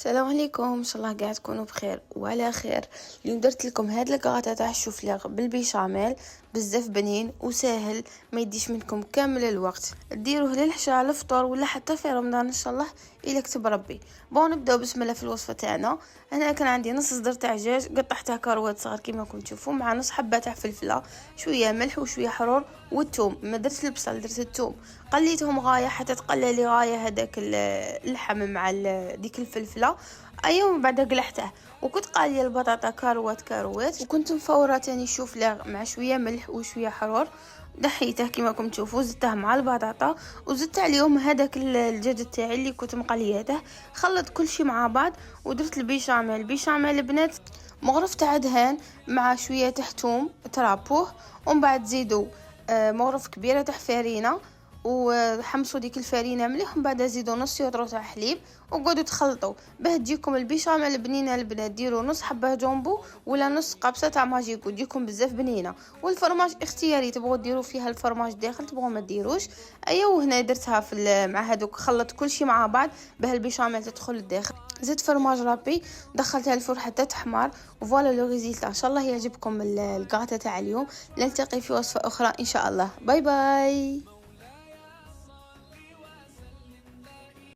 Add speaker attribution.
Speaker 1: السلام عليكم، ان شاء الله قاعد تكونوا بخير وعلى خير. اليوم درت لكم هاد الكاطا تاع الشوفليغ بالبيشاميل، بزاف بنين وسهل، ما يديش منكم كامل الوقت. ديروه للعشاء على الفطور ولا حتى في رمضان ان شاء الله الا كتب ربي. نبداو بسم الله في الوصفه تاعنا. انا كان عندي نص صدر تاع دجاج، قطعتها كروات صغار كيما راكم تشوفوا، مع نص حبه تاع فلفله، شويه ملح وشويه حرور والثوم. ما درت البصل، درت الثوم. قليتهم غايه حتى تقلى لي غايه هذاك اللحم مع ديك الفلفله. ايوه، من بعد قلحته. وكنت قاليه البطاطا كاروات، وكنت مفوره تاني الشوفليغ مع شويه ملح وشويه حرور. دحيته كيما راكم تشوفوا، زدته مع البطاطا وزدت عليهم هذاك الدجاج تاعي اللي كنت مقلياته. خلط كل شيء مع بعض ودرت البيشاميل البنات مغرف تاع دهان مع شويه توم ترابوه. ومن بعد زيدوا مغرف كبيره تاع فرينه وحمصوا ديك الفرينه مليح. ومن بعد زيدوا نص يطرو تاع حليب وقعدوا تخلطوا باه تجيكم البيشاميل بنينه. البنات ديروا نص حبه جامبو ولا نص قبصه تاع ماجيكو، تجيكم بزاف بنينه. والفرماج اختياري، تبغوا ديروا فيها الفرماج داخل تبغوا ما ديروش. ايوه، هنا درتها مع هذوك، خلط كل شيء مع بعض باه البيشاميل تدخل الداخل. زدت فرماج رابي، دخلتها الفرن حتى تحمر. وفوالا لو ريزيلتا. ان شاء الله يعجبكم الكاطا تاع اليوم. نلتقي في وصفه اخرى ان شاء الله. باي باي.